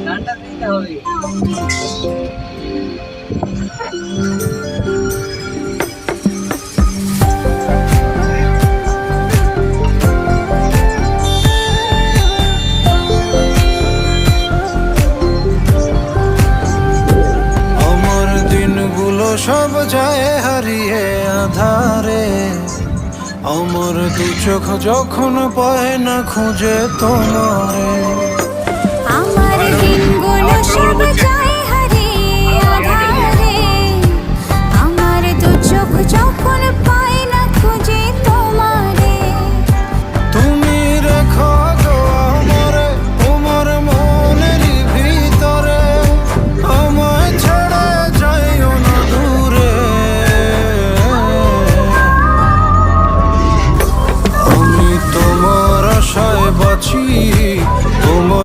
গানটা দিতে হবে। আমার দিনগুলো সব যায় হারিয়ে আধারে, আমার দু চোখ যখন পায় না খুঁজে তোমারে।